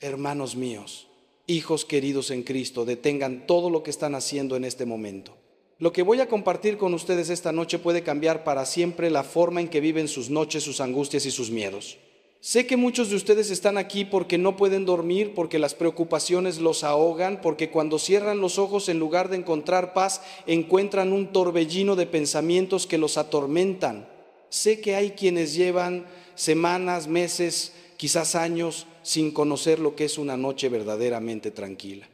Hermanos míos, hijos queridos en Cristo, detengan todo lo que están haciendo en este momento. Lo que voy a compartir con ustedes esta noche puede cambiar para siempre la forma en que viven sus noches, sus angustias y sus miedos. Sé que muchos de ustedes están aquí porque no pueden dormir, porque las preocupaciones los ahogan, porque cuando cierran los ojos en lugar de encontrar paz, encuentran un torbellino de pensamientos que los atormentan. Sé que hay quienes llevan semanas, meses, quizás años sin conocer lo que es una noche verdaderamente tranquila.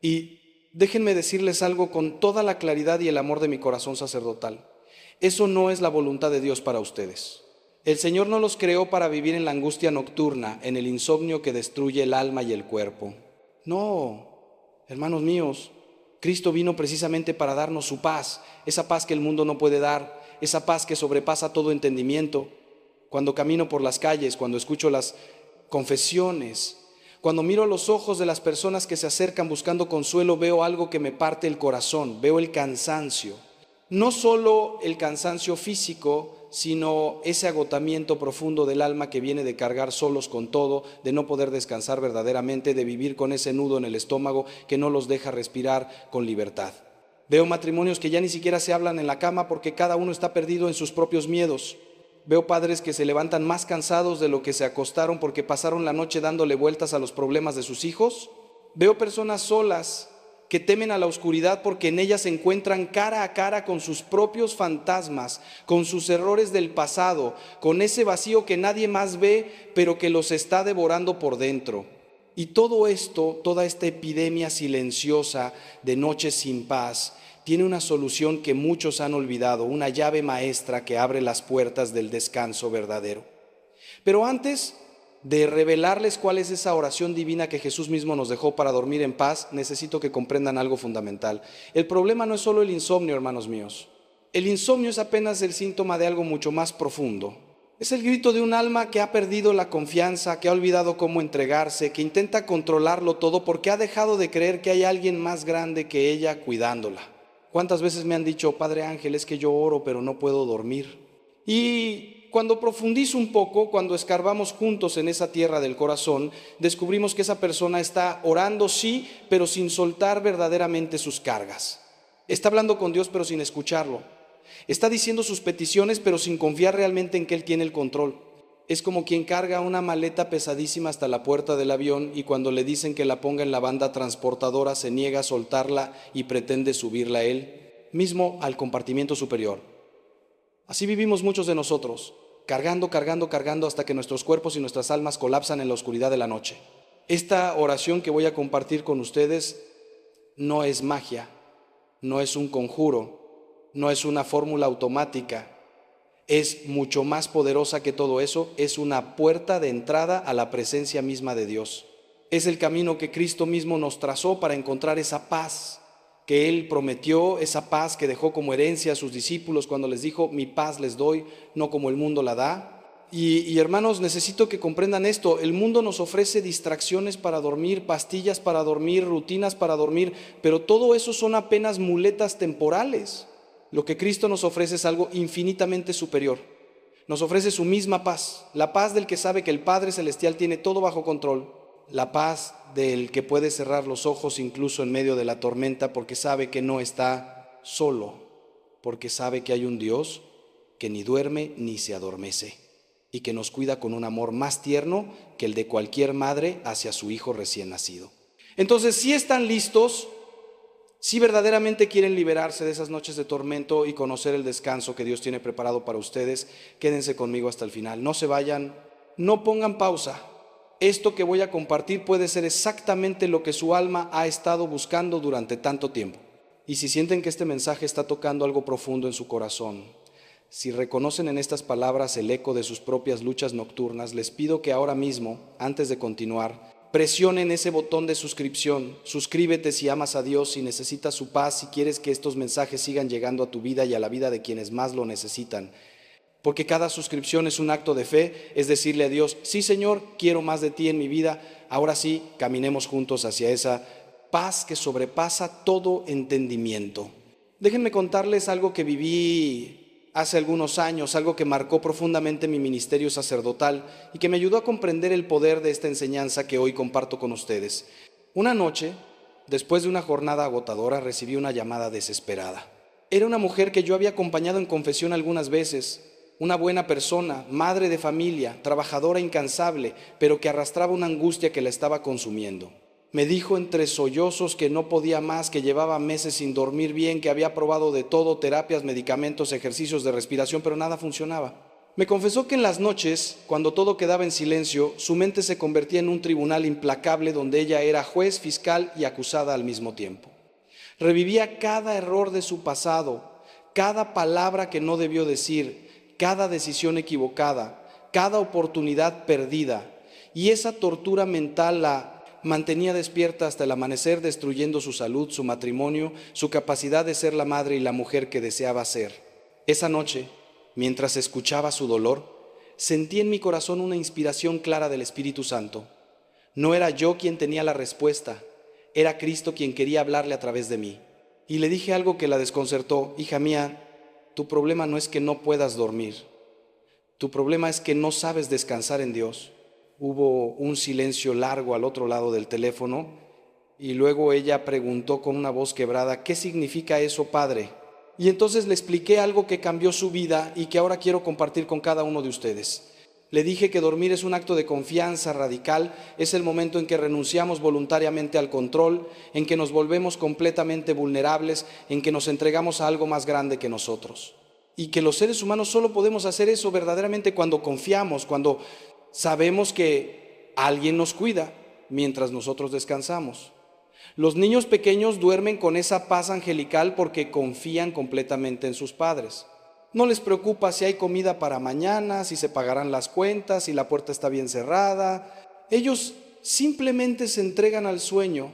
Y déjenme decirles algo con toda la claridad y el amor de mi corazón sacerdotal. Eso no es la voluntad de Dios para ustedes. El Señor no los creó para vivir en la angustia nocturna, en el insomnio que destruye el alma y el cuerpo. No, hermanos míos, Cristo vino precisamente para darnos su paz, esa paz que el mundo no puede dar, esa paz que sobrepasa todo entendimiento. Cuando camino por las calles, cuando escucho las confesiones, cuando miro a los ojos de las personas que se acercan buscando consuelo, veo algo que me parte el corazón, veo el cansancio. No solo el cansancio físico, sino ese agotamiento profundo del alma que viene de cargar solos con todo, de no poder descansar verdaderamente, de vivir con ese nudo en el estómago que no los deja respirar con libertad. Veo matrimonios que ya ni siquiera se hablan en la cama porque cada uno está perdido en sus propios miedos. Veo padres que se levantan más cansados de lo que se acostaron porque pasaron la noche dándole vueltas a los problemas de sus hijos. Veo personas solas que temen a la oscuridad porque en ella se encuentran cara a cara con sus propios fantasmas, con sus errores del pasado, con ese vacío que nadie más ve, pero que los está devorando por dentro. Y todo esto, toda esta epidemia silenciosa de noches sin paz, tiene una solución que muchos han olvidado, una llave maestra que abre las puertas del descanso verdadero. Pero antes de revelarles cuál es esa oración divina que Jesús mismo nos dejó para dormir en paz, necesito que comprendan algo fundamental. El problema no es solo el insomnio, hermanos míos. El insomnio es apenas el síntoma de algo mucho más profundo. Es el grito de un alma que ha perdido la confianza, que ha olvidado cómo entregarse, que intenta controlarlo todo porque ha dejado de creer que hay alguien más grande que ella cuidándola. ¿Cuántas veces me han dicho, Padre Ángel, es que yo oro pero no puedo dormir? Y cuando profundizo un poco, cuando escarbamos juntos en esa tierra del corazón, descubrimos que esa persona está orando, sí, pero sin soltar verdaderamente sus cargas. Está hablando con Dios pero sin escucharlo. Está diciendo sus peticiones pero sin confiar realmente en que Él tiene el control. Es como quien carga una maleta pesadísima hasta la puerta del avión y cuando le dicen que la ponga en la banda transportadora se niega a soltarla y pretende subirla él mismo al compartimiento superior. Así vivimos muchos de nosotros, cargando hasta que nuestros cuerpos y nuestras almas colapsan en la oscuridad de la noche. Esta oración que voy a compartir con ustedes no es magia, no es un conjuro, no es una fórmula automática. Es mucho más poderosa que todo eso, es una puerta de entrada a la presencia misma de Dios. Es el camino que Cristo mismo nos trazó para encontrar esa paz que Él prometió, esa paz que dejó como herencia a sus discípulos cuando les dijo, mi paz les doy, no como el mundo la da. Y hermanos, necesito que comprendan esto, el mundo nos ofrece distracciones para dormir, pastillas para dormir, rutinas para dormir, pero todo eso son apenas muletas temporales. Lo que Cristo nos ofrece es algo infinitamente superior. Nos ofrece su misma paz, la paz del que sabe que el Padre Celestial tiene todo bajo control, la paz del que puede cerrar los ojos incluso en medio de la tormenta porque sabe que no está solo, porque sabe que hay un Dios que ni duerme ni se adormece y que nos cuida con un amor más tierno que el de cualquier madre hacia su hijo recién nacido. Entonces, si están listos, si verdaderamente quieren liberarse de esas noches de tormento y conocer el descanso que Dios tiene preparado para ustedes, quédense conmigo hasta el final. No se vayan, no pongan pausa. Esto que voy a compartir puede ser exactamente lo que su alma ha estado buscando durante tanto tiempo. Y si sienten que este mensaje está tocando algo profundo en su corazón, si reconocen en estas palabras el eco de sus propias luchas nocturnas, les pido que ahora mismo, antes de continuar, presionen ese botón de suscripción. Suscríbete si amas a Dios, si necesitas su paz, si quieres que estos mensajes sigan llegando a tu vida y a la vida de quienes más lo necesitan. Porque cada suscripción es un acto de fe, es decirle a Dios, sí Señor, quiero más de ti en mi vida. Ahora sí, caminemos juntos hacia esa paz que sobrepasa todo entendimiento. Déjenme contarles algo que viví hace algunos años, algo que marcó profundamente mi ministerio sacerdotal y que me ayudó a comprender el poder de esta enseñanza que hoy comparto con ustedes. Una noche, después de una jornada agotadora, recibí una llamada desesperada. Era una mujer que yo había acompañado en confesión algunas veces, una buena persona, madre de familia, trabajadora incansable, pero que arrastraba una angustia que la estaba consumiendo. Me dijo entre sollozos que no podía más, que llevaba meses sin dormir bien, que había probado de todo, terapias, medicamentos, ejercicios de respiración, pero nada funcionaba. Me confesó que en las noches, cuando todo quedaba en silencio, su mente se convertía en un tribunal implacable donde ella era juez, fiscal y acusada al mismo tiempo. Revivía cada error de su pasado, cada palabra que no debió decir, cada decisión equivocada, cada oportunidad perdida, y esa tortura mental la mantenía despierta hasta el amanecer, destruyendo su salud, su matrimonio, su capacidad de ser la madre y la mujer que deseaba ser. Esa noche, mientras escuchaba su dolor, sentí en mi corazón una inspiración clara del Espíritu Santo. No era yo quien tenía la respuesta, era Cristo quien quería hablarle a través de mí. Y le dije algo que la desconcertó: hija mía, tu problema no es que no puedas dormir, tu problema es que no sabes descansar en Dios. Hubo un silencio largo al otro lado del teléfono y luego ella preguntó con una voz quebrada: ¿qué significa eso, padre? Y entonces le expliqué algo que cambió su vida y que ahora quiero compartir con cada uno de ustedes. Le dije que dormir es un acto de confianza radical, es el momento en que renunciamos voluntariamente al control, en que nos volvemos completamente vulnerables, en que nos entregamos a algo más grande que nosotros. Y que los seres humanos solo podemos hacer eso verdaderamente cuando confiamos, cuando sabemos que alguien nos cuida mientras nosotros descansamos. Los niños pequeños duermen con esa paz angelical porque confían completamente en sus padres. No les preocupa si hay comida para mañana, si se pagarán las cuentas, si la puerta está bien cerrada. Ellos simplemente se entregan al sueño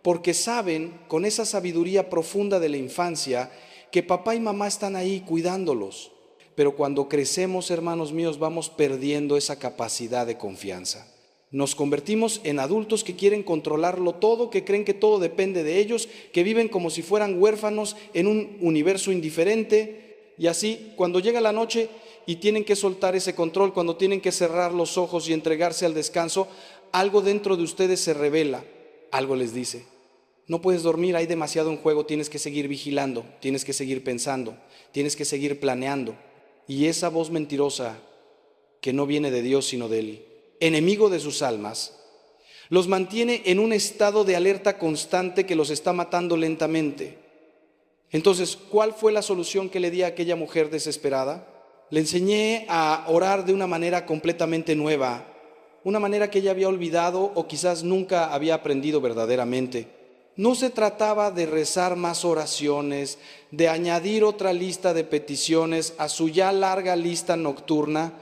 porque saben, con esa sabiduría profunda de la infancia, que papá y mamá están ahí cuidándolos. Pero cuando crecemos, hermanos míos, vamos perdiendo esa capacidad de confianza. Nos convertimos en adultos que quieren controlarlo todo, que creen que todo depende de ellos, que viven como si fueran huérfanos en un universo indiferente. Y así, cuando llega la noche y tienen que soltar ese control, cuando tienen que cerrar los ojos y entregarse al descanso, algo dentro de ustedes se revela, algo les dice: no puedes dormir, hay demasiado en juego, tienes que seguir vigilando, tienes que seguir pensando, tienes que seguir planeando. Y esa voz mentirosa, que no viene de Dios sino del enemigo de sus almas, los mantiene en un estado de alerta constante que los está matando lentamente. Entonces, ¿cuál fue la solución que le di a aquella mujer desesperada? Le enseñé a orar de una manera completamente nueva, una manera que ella había olvidado o quizás nunca había aprendido verdaderamente. No se trataba de rezar más oraciones, de añadir otra lista de peticiones a su ya larga lista nocturna.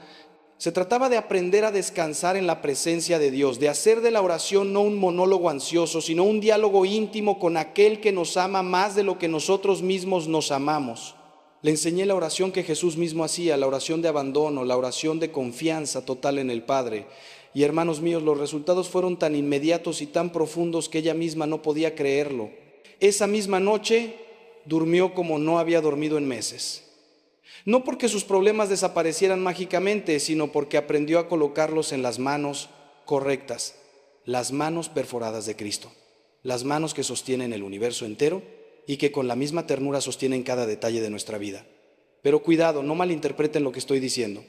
Se trataba de aprender a descansar en la presencia de Dios, de hacer de la oración no un monólogo ansioso, sino un diálogo íntimo con aquel que nos ama más de lo que nosotros mismos nos amamos. Le enseñé la oración que Jesús mismo hacía, la oración de abandono, la oración de confianza total en el Padre. Y hermanos míos, los resultados fueron tan inmediatos y tan profundos que ella misma no podía creerlo. Esa misma noche durmió como no había dormido en meses. No porque sus problemas desaparecieran mágicamente, sino porque aprendió a colocarlos en las manos correctas, las manos perforadas de Cristo, las manos que sostienen el universo entero y que con la misma ternura sostienen cada detalle de nuestra vida. Pero cuidado, no malinterpreten lo que estoy diciendo.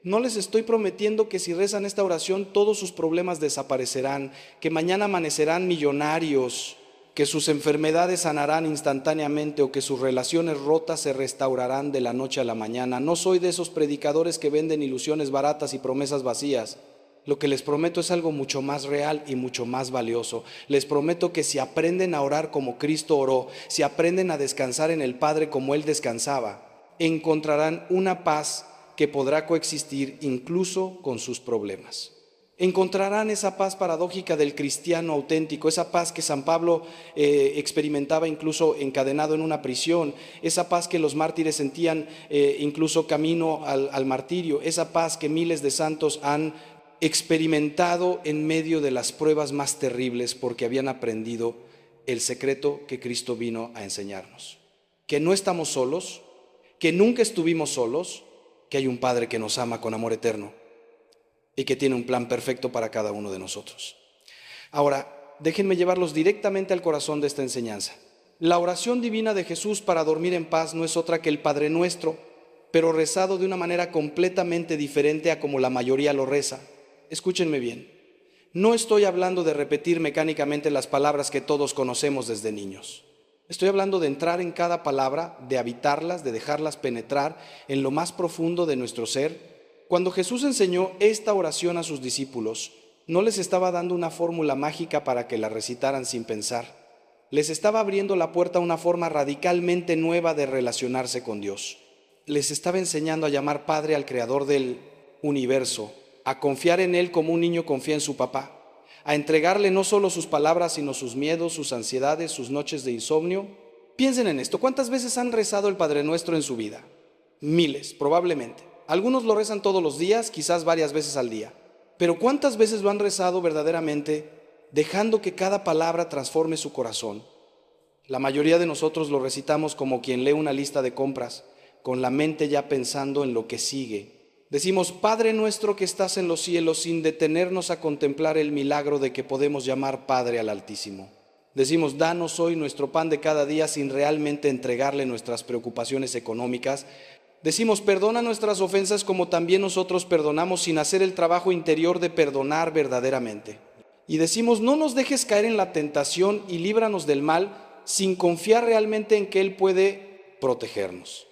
No les estoy prometiendo que si rezan esta oración todos sus problemas desaparecerán, que mañana amanecerán millonarios, que sus enfermedades sanarán instantáneamente o que sus relaciones rotas se restaurarán de la noche a la mañana. No soy de esos predicadores que venden ilusiones baratas y promesas vacías. Lo que les prometo es algo mucho más real y mucho más valioso. Les prometo que si aprenden a orar como Cristo oró, si aprenden a descansar en el Padre como Él descansaba, encontrarán una paz que podrá coexistir incluso con sus problemas. Encontrarán esa paz paradójica del cristiano auténtico, esa paz que San Pablo experimentaba incluso encadenado en una prisión, esa paz que los mártires sentían incluso camino al martirio, esa paz que miles de santos han experimentado en medio de las pruebas más terribles porque habían aprendido el secreto que Cristo vino a enseñarnos. Que no estamos solos, que nunca estuvimos solos, que hay un Padre que nos ama con amor eterno y que tiene un plan perfecto para cada uno de nosotros. Ahora, déjenme llevarlos directamente al corazón de esta enseñanza. La oración divina de Jesús para dormir en paz no es otra que el Padre Nuestro, pero rezado de una manera completamente diferente a como la mayoría lo reza. Escúchenme bien. No estoy hablando de repetir mecánicamente las palabras que todos conocemos desde niños. Estoy hablando de entrar en cada palabra, de habitarlas, de dejarlas penetrar en lo más profundo de nuestro ser. Cuando Jesús enseñó esta oración a sus discípulos, no les estaba dando una fórmula mágica para que la recitaran sin pensar. Les estaba abriendo la puerta a una forma radicalmente nueva de relacionarse con Dios. Les estaba enseñando a llamar Padre al Creador del universo, a confiar en Él como un niño confía en su papá, a entregarle no solo sus palabras, sino sus miedos, sus ansiedades, sus noches de insomnio. Piensen en esto, ¿cuántas veces han rezado el Padre Nuestro en su vida? Miles, probablemente. Algunos lo rezan todos los días, quizás varias veces al día. Pero ¿cuántas veces lo han rezado verdaderamente, dejando que cada palabra transforme su corazón? La mayoría de nosotros lo recitamos como quien lee una lista de compras, con la mente ya pensando en lo que sigue. Decimos, Padre nuestro que estás en los cielos, sin detenernos a contemplar el milagro de que podemos llamar Padre al Altísimo. Decimos, danos hoy nuestro pan de cada día, sin realmente entregarle nuestras preocupaciones económicas. Decimos, perdona nuestras ofensas como también nosotros perdonamos, sin hacer el trabajo interior de perdonar verdaderamente. Y decimos, no nos dejes caer en la tentación y líbranos del mal, sin confiar realmente en que Él puede protegernos.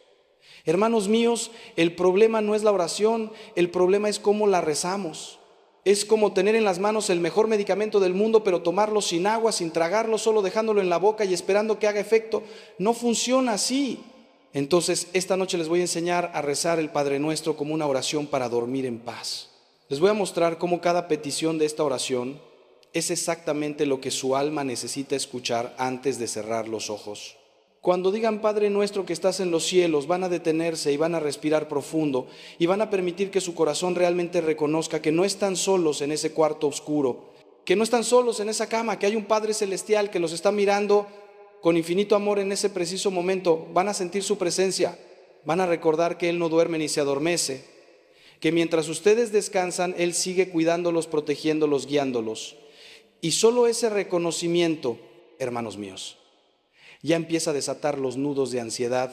Hermanos míos, el problema no es la oración, el problema es cómo la rezamos. Es como tener en las manos el mejor medicamento del mundo, pero tomarlo sin agua, sin tragarlo, solo dejándolo en la boca y esperando que haga efecto. No funciona así. Entonces, esta noche les voy a enseñar a rezar el Padre Nuestro como una oración para dormir en paz. Les voy a mostrar cómo cada petición de esta oración es exactamente lo que su alma necesita escuchar antes de cerrar los ojos. Cuando digan Padre Nuestro que estás en los cielos, van a detenerse y van a respirar profundo y van a permitir que su corazón realmente reconozca que no están solos en ese cuarto oscuro, que no están solos en esa cama, que hay un Padre Celestial que los está mirando con infinito amor en ese preciso momento. Van a sentir su presencia, van a recordar que Él no duerme ni se adormece, que mientras ustedes descansan, Él sigue cuidándolos, protegiéndolos, guiándolos. Y solo ese reconocimiento, hermanos míos, ya empieza a desatar los nudos de ansiedad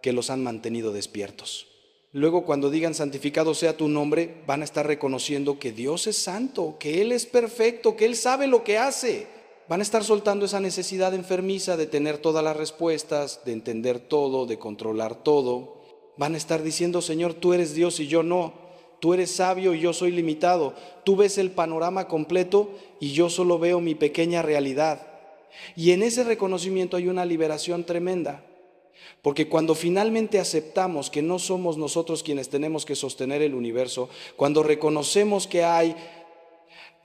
que los han mantenido despiertos. Luego, cuando digan santificado sea tu nombre, van a estar reconociendo que Dios es santo, que Él es perfecto, que Él sabe lo que hace. Van a estar soltando esa necesidad enfermiza de tener todas las respuestas, de entender todo, de controlar todo. Van a estar diciendo, Señor, tú eres Dios y yo no. Tú eres sabio y yo soy limitado. Tú ves el panorama completo y yo solo veo mi pequeña realidad. Y en ese reconocimiento hay una liberación tremenda, porque cuando finalmente aceptamos que no somos nosotros quienes tenemos que sostener el universo, cuando reconocemos que hay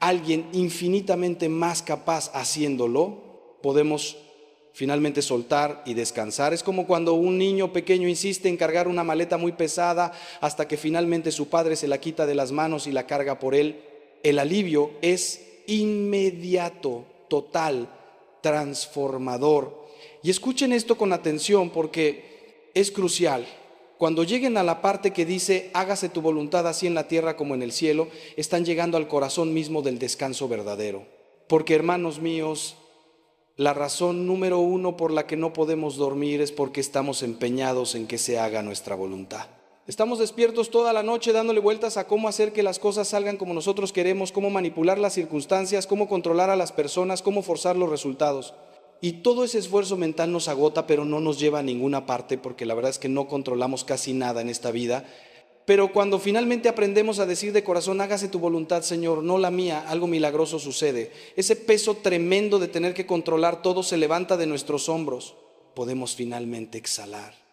alguien infinitamente más capaz haciéndolo, podemos finalmente soltar y descansar. Es como cuando un niño pequeño insiste en cargar una maleta muy pesada hasta que finalmente su padre se la quita de las manos y la carga por él. El alivio es inmediato, total, transformador. Y escuchen esto con atención porque es crucial. Cuando lleguen a la parte que dice hágase tu voluntad así en la tierra como en el cielo, están llegando al corazón mismo del descanso verdadero. Porque, hermanos míos, la razón número uno por la que no podemos dormir es porque estamos empeñados en que se haga nuestra voluntad. Estamos despiertos toda la noche dándole vueltas a cómo hacer que las cosas salgan como nosotros queremos, cómo manipular las circunstancias, cómo controlar a las personas, cómo forzar los resultados. Y todo ese esfuerzo mental nos agota, pero no nos lleva a ninguna parte, porque la verdad es que no controlamos casi nada en esta vida. Pero cuando finalmente aprendemos a decir de corazón, hágase tu voluntad, Señor, no la mía, algo milagroso sucede. Ese peso tremendo de tener que controlar todo se levanta de nuestros hombros. Podemos finalmente exhalar.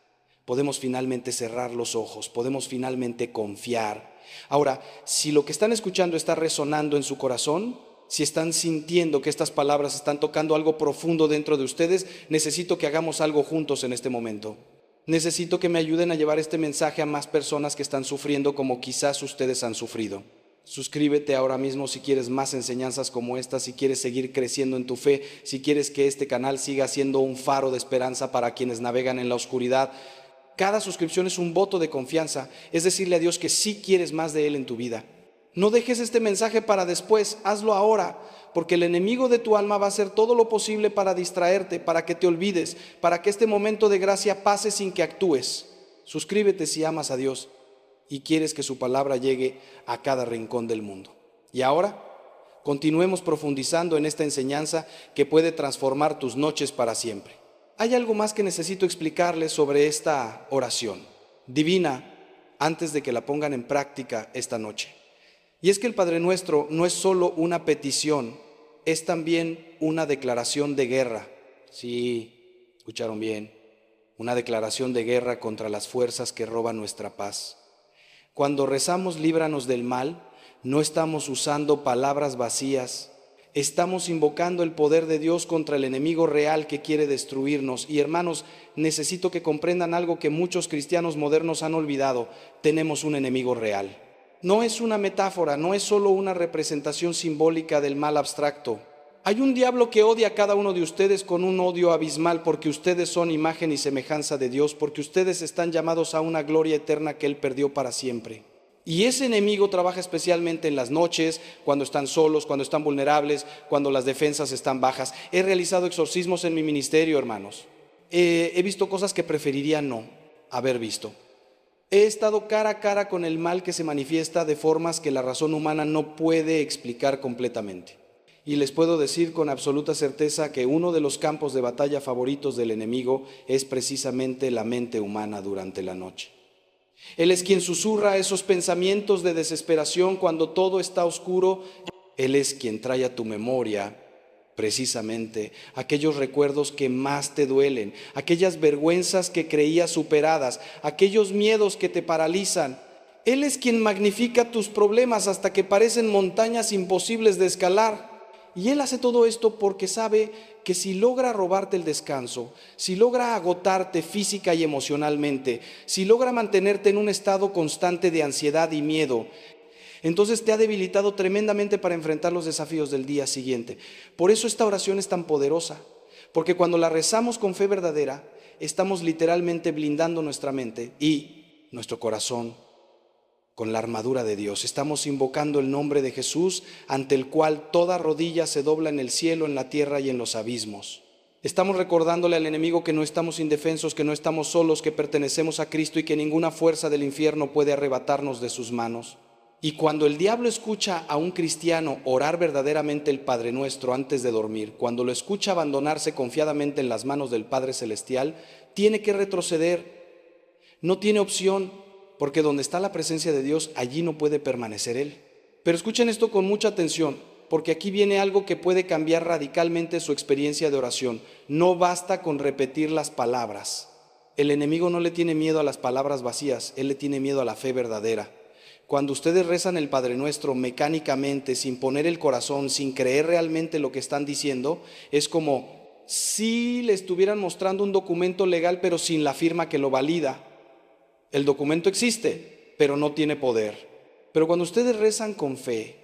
Podemos finalmente cerrar los ojos, podemos finalmente confiar. Ahora, si lo que están escuchando está resonando en su corazón, si están sintiendo que estas palabras están tocando algo profundo dentro de ustedes, necesito que hagamos algo juntos en este momento. Necesito que me ayuden a llevar este mensaje a más personas que están sufriendo como quizás ustedes han sufrido. Suscríbete ahora mismo si quieres más enseñanzas como esta, si quieres seguir creciendo en tu fe, si quieres que este canal siga siendo un faro de esperanza para quienes navegan en la oscuridad. Cada suscripción es un voto de confianza, es decirle a Dios que sí quieres más de Él en tu vida. No dejes este mensaje para después, hazlo ahora, porque el enemigo de tu alma va a hacer todo lo posible para distraerte, para que te olvides, para que este momento de gracia pase sin que actúes. Suscríbete si amas a Dios y quieres que su palabra llegue a cada rincón del mundo. Y ahora, continuemos profundizando en esta enseñanza que puede transformar tus noches para siempre. Hay algo más que necesito explicarles sobre esta oración divina antes de que la pongan en práctica esta noche. Y es que el Padre Nuestro no es solo una petición, es también una declaración de guerra. Sí, escucharon bien, una declaración de guerra contra las fuerzas que roban nuestra paz. Cuando rezamos líbranos del mal, no estamos usando palabras vacías, estamos invocando el poder de Dios contra el enemigo real que quiere destruirnos. Y hermanos, necesito que comprendan algo que muchos cristianos modernos han olvidado: tenemos un enemigo real. No es una metáfora, no es solo una representación simbólica del mal abstracto. Hay un diablo que odia a cada uno de ustedes con un odio abismal, porque ustedes son imagen y semejanza de Dios, porque ustedes están llamados a una gloria eterna que Él perdió para siempre. Y ese enemigo trabaja especialmente en las noches, cuando están solos, cuando están vulnerables, cuando las defensas están bajas. He realizado exorcismos en mi ministerio, hermanos. He visto cosas que preferiría no haber visto. He estado cara a cara con el mal que se manifiesta de formas que la razón humana no puede explicar completamente. Y les puedo decir con absoluta certeza que uno de los campos de batalla favoritos del enemigo es precisamente la mente humana durante la noche. Él es quien susurra esos pensamientos de desesperación cuando todo está oscuro. Él es quien trae a tu memoria precisamente aquellos recuerdos que más te duelen, aquellas vergüenzas que creías superadas, aquellos miedos que te paralizan. Él es quien magnifica tus problemas hasta que parecen montañas imposibles de escalar. Y Él hace todo esto porque sabe que si logra robarte el descanso, si logra agotarte física y emocionalmente, si logra mantenerte en un estado constante de ansiedad y miedo, entonces te ha debilitado tremendamente para enfrentar los desafíos del día siguiente. Por eso esta oración es tan poderosa, porque cuando la rezamos con fe verdadera, estamos literalmente blindando nuestra mente y nuestro corazón con la armadura de Dios. Estamos invocando el nombre de Jesús, ante el cual toda rodilla se dobla en el cielo, en la tierra y en los abismos. Estamos recordándole al enemigo que no estamos indefensos, que no estamos solos, que pertenecemos a Cristo y que ninguna fuerza del infierno puede arrebatarnos de sus manos. Y cuando el diablo escucha a un cristiano orar verdaderamente el Padre Nuestro antes de dormir, cuando lo escucha abandonarse confiadamente en las manos del Padre Celestial, tiene que retroceder. No tiene opción, porque donde está la presencia de Dios, allí no puede permanecer Él. Pero escuchen esto con mucha atención, porque aquí viene algo que puede cambiar radicalmente su experiencia de oración. No basta con repetir las palabras. El enemigo no le tiene miedo a las palabras vacías, él le tiene miedo a la fe verdadera. Cuando ustedes rezan el Padre Nuestro mecánicamente, sin poner el corazón, sin creer realmente lo que están diciendo, es como si le estuvieran mostrando un documento legal, pero sin la firma que lo valida. El documento existe, pero no tiene poder. Pero cuando ustedes rezan con fe,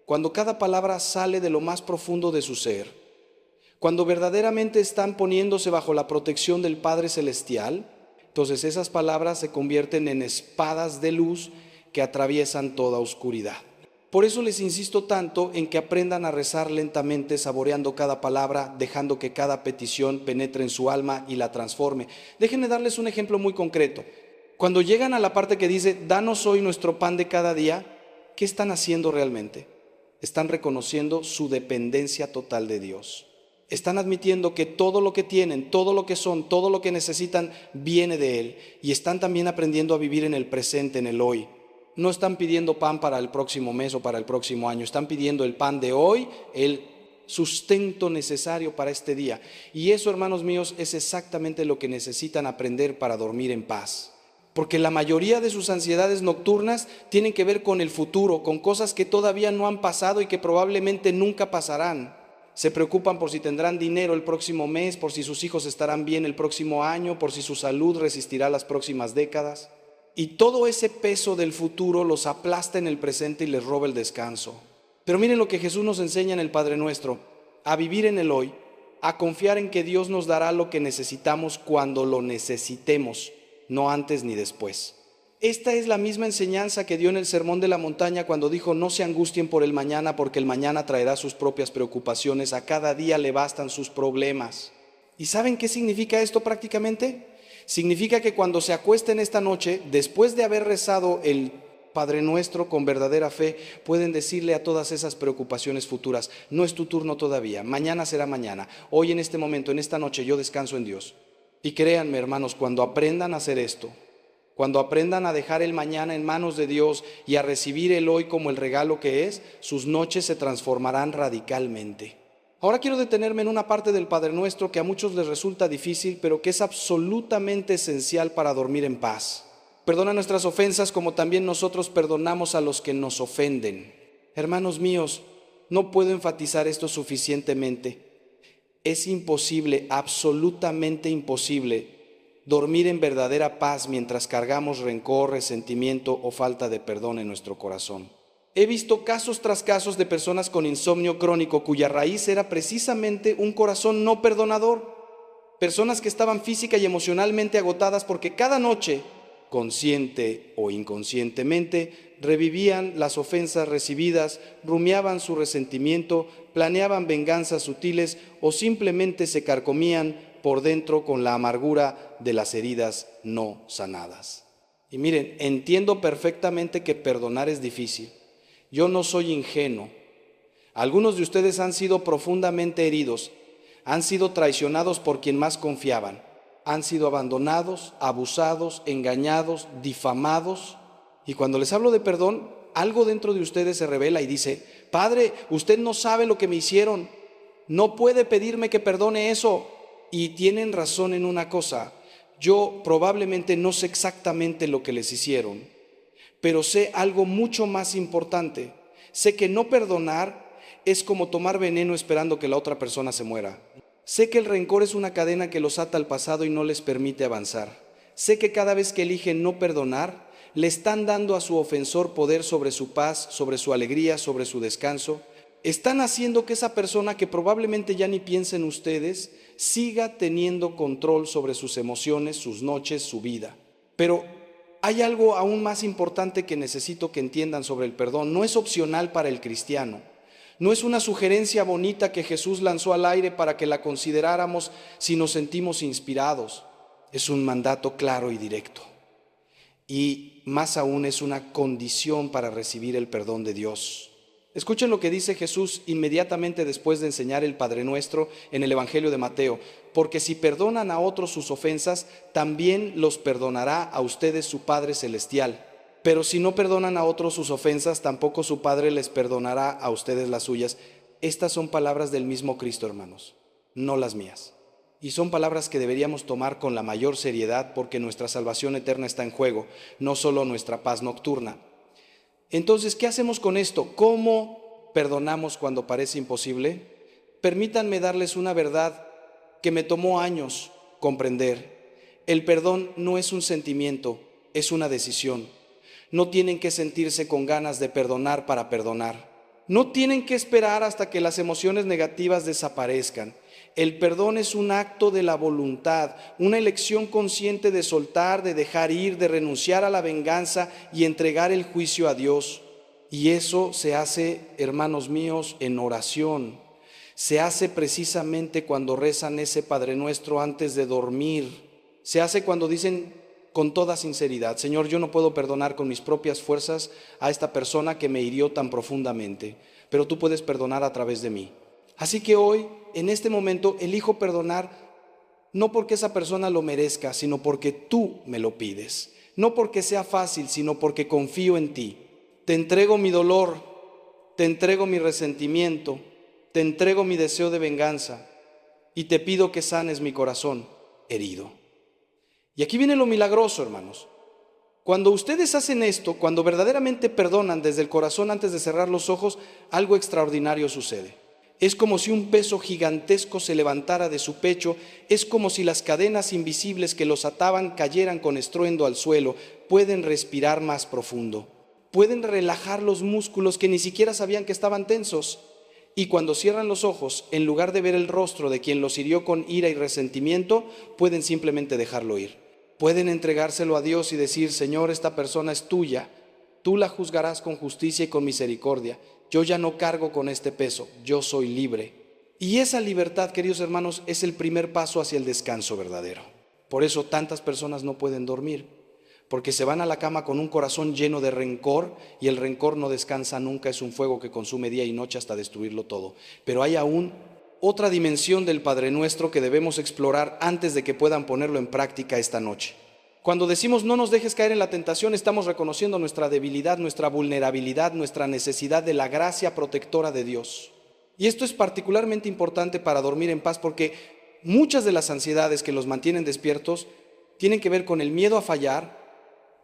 cuando cada palabra sale de lo más profundo de su ser, cuando verdaderamente están poniéndose bajo la protección del Padre Celestial, entonces esas palabras se convierten en espadas de luz que atraviesan toda oscuridad. Por eso les insisto tanto en que aprendan a rezar lentamente, saboreando cada palabra, dejando que cada petición penetre en su alma y la transforme. Déjenme darles un ejemplo muy concreto. Cuando llegan a la parte que dice, danos hoy nuestro pan de cada día, ¿qué están haciendo realmente? Están reconociendo su dependencia total de Dios. Están admitiendo que todo lo que tienen, todo lo que son, todo lo que necesitan viene de Él. Y están también aprendiendo a vivir en el presente, en el hoy. No están pidiendo pan para el próximo mes o para el próximo año. Están pidiendo el pan de hoy, el sustento necesario para este día. Y eso, hermanos míos, es exactamente lo que necesitan aprender para dormir en paz. Porque la mayoría de sus ansiedades nocturnas tienen que ver con el futuro, con cosas que todavía no han pasado y que probablemente nunca pasarán. Se preocupan por si tendrán dinero el próximo mes, por si sus hijos estarán bien el próximo año, por si su salud resistirá las próximas décadas. Y todo ese peso del futuro los aplasta en el presente y les roba el descanso. Pero miren lo que Jesús nos enseña en el Padre Nuestro: a vivir en el hoy, a confiar en que Dios nos dará lo que necesitamos cuando lo necesitemos. no antes ni después. Esta es la misma enseñanza que dio en el Sermón de la Montaña cuando dijo: no se angustien por el mañana, porque el mañana traerá sus propias preocupaciones, a cada día le bastan sus problemas. ¿Y saben qué significa esto prácticamente? Significa que cuando se acuesten esta noche, después de haber rezado el Padre Nuestro con verdadera fe, pueden decirle a todas esas preocupaciones futuras: no es tu turno todavía, mañana será mañana, hoy en este momento, en esta noche, yo descanso en Dios. Y créanme, hermanos, cuando aprendan a hacer esto, cuando aprendan a dejar el mañana en manos de Dios y a recibir el hoy como el regalo que es, sus noches se transformarán radicalmente. Ahora quiero detenerme en una parte del Padre Nuestro que a muchos les resulta difícil, pero que es absolutamente esencial para dormir en paz. Perdona nuestras ofensas como también nosotros perdonamos a los que nos ofenden. Hermanos míos, no puedo enfatizar esto suficientemente. Es imposible, absolutamente imposible, dormir en verdadera paz mientras cargamos rencor, resentimiento o falta de perdón en nuestro corazón. He visto casos tras casos de personas con insomnio crónico cuya raíz era precisamente un corazón no perdonador. Personas que estaban física y emocionalmente agotadas porque cada noche, consciente o inconscientemente, revivían las ofensas recibidas, rumiaban su resentimiento, planeaban venganzas sutiles o simplemente se carcomían por dentro con la amargura de las heridas no sanadas. Y miren, entiendo perfectamente que perdonar es difícil. Yo no soy ingenuo. Algunos de ustedes han sido profundamente heridos, han sido traicionados por quien más confiaban, han sido abandonados, abusados, engañados, difamados. Y cuando les hablo de perdón, algo dentro de ustedes se revela y dice: Padre, usted no sabe lo que me hicieron, no puede pedirme que perdone eso. Y tienen razón en una cosa: yo probablemente no sé exactamente lo que les hicieron, pero sé algo mucho más importante. Sé que no perdonar es como tomar veneno esperando que la otra persona se muera. Sé que el rencor es una cadena que los ata al pasado y no les permite avanzar. Sé que cada vez que eligen no perdonar, le están dando a su ofensor poder sobre su paz, sobre su alegría, sobre su descanso. Están haciendo que esa persona, que probablemente ya ni piensa en ustedes, siga teniendo control sobre sus emociones, sus noches, su vida. Pero hay algo aún más importante que necesito que entiendan sobre el perdón. No es opcional para el cristiano. No es una sugerencia bonita que Jesús lanzó al aire para que la consideráramos si nos sentimos inspirados. Es un mandato claro y directo. Y más aún es una condición para recibir el perdón de Dios. Escuchen lo que dice Jesús inmediatamente después de enseñar el Padre Nuestro en el Evangelio de Mateo: porque si perdonan a otros sus ofensas, también los perdonará a ustedes su Padre Celestial. Pero si no perdonan a otros sus ofensas, tampoco su Padre les perdonará a ustedes las suyas. Estas son palabras del mismo Cristo, hermanos, no las mías. Y son palabras que deberíamos tomar con la mayor seriedad, porque nuestra salvación eterna está en juego, no solo nuestra paz nocturna. Entonces, ¿qué hacemos con esto? ¿Cómo perdonamos cuando parece imposible? Permítanme darles una verdad que me tomó años comprender. El perdón no es un sentimiento, es una decisión. No tienen que sentirse con ganas de perdonar para perdonar. No tienen que esperar hasta que las emociones negativas desaparezcan. El perdón es un acto de la voluntad, una elección consciente de soltar, de dejar ir, de renunciar a la venganza y entregar el juicio a Dios. Y eso se hace, hermanos míos, en oración. Se hace precisamente cuando rezan ese Padre Nuestro antes de dormir. Se hace cuando dicen con toda sinceridad: Señor, yo no puedo perdonar con mis propias fuerzas a esta persona que me hirió tan profundamente, pero tú puedes perdonar a través de mí. Así que hoy, en este momento, elijo perdonar, no porque esa persona lo merezca, sino porque tú me lo pides. No porque sea fácil, sino porque confío en ti. Te entrego mi dolor, te entrego mi resentimiento, te entrego mi deseo de venganza y te pido que sanes mi corazón herido. Y aquí viene lo milagroso, hermanos. Cuando ustedes hacen esto, cuando verdaderamente perdonan desde el corazón antes de cerrar los ojos, algo extraordinario sucede. Es como si un peso gigantesco se levantara de su pecho, es como si las cadenas invisibles que los ataban cayeran con estruendo al suelo. Pueden respirar más profundo, pueden relajar los músculos que ni siquiera sabían que estaban tensos. Y cuando cierran los ojos, en lugar de ver el rostro de quien los hirió con ira y resentimiento, pueden simplemente dejarlo ir. Pueden entregárselo a Dios y decir: Señor, esta persona es tuya, tú la juzgarás con justicia y con misericordia. Yo ya no cargo con este peso, yo soy libre. Y esa libertad, queridos hermanos, es el primer paso hacia el descanso verdadero. Por eso tantas personas no pueden dormir, porque se van a la cama con un corazón lleno de rencor, y el rencor no descansa nunca, es un fuego que consume día y noche hasta destruirlo todo. Pero hay aún otra dimensión del Padre Nuestro que debemos explorar antes de que puedan ponerlo en práctica esta noche. Cuando decimos no nos dejes caer en la tentación, estamos reconociendo nuestra debilidad, nuestra vulnerabilidad, nuestra necesidad de la gracia protectora de Dios. Y esto es particularmente importante para dormir en paz, porque muchas de las ansiedades que los mantienen despiertos tienen que ver con el miedo a fallar,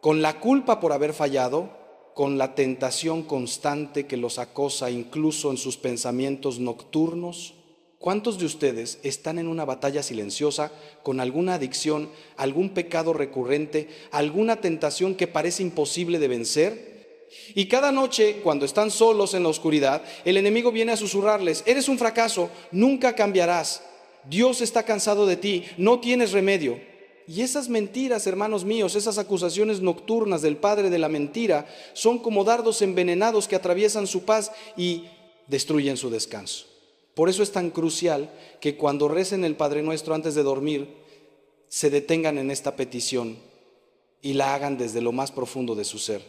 con la culpa por haber fallado, con la tentación constante que los acosa incluso en sus pensamientos nocturnos. ¿Cuántos de ustedes están en una batalla silenciosa con alguna adicción, algún pecado recurrente, alguna tentación que parece imposible de vencer? Y cada noche, cuando están solos en la oscuridad, el enemigo viene a susurrarles: eres un fracaso, nunca cambiarás, Dios está cansado de ti, no tienes remedio. Y esas mentiras, hermanos míos, esas acusaciones nocturnas del padre de la mentira, son como dardos envenenados que atraviesan su paz y destruyen su descanso. Por eso es tan crucial que cuando recen el Padre Nuestro antes de dormir, se detengan en esta petición y la hagan desde lo más profundo de su ser.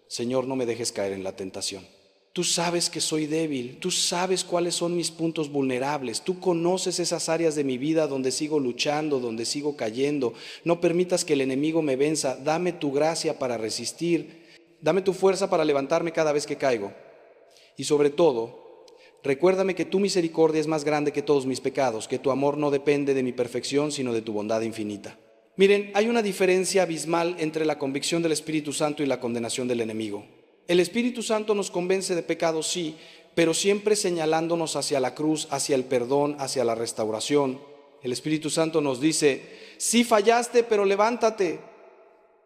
Señor, no me dejes caer en la tentación. Tú sabes que soy débil, tú sabes cuáles son mis puntos vulnerables, tú conoces esas áreas de mi vida donde sigo luchando, donde sigo cayendo. No permitas que el enemigo me venza, dame tu gracia para resistir, dame tu fuerza para levantarme cada vez que caigo. Y sobre todo, recuérdame que tu misericordia es más grande que todos mis pecados, que tu amor no depende de mi perfección, sino de tu bondad infinita. Miren, hay una diferencia abismal entre la convicción del Espíritu Santo y la condenación del enemigo. El Espíritu Santo nos convence de pecado, sí, pero siempre señalándonos hacia la cruz, hacia el perdón, hacia la restauración. El Espíritu Santo nos dice: sí fallaste, pero levántate.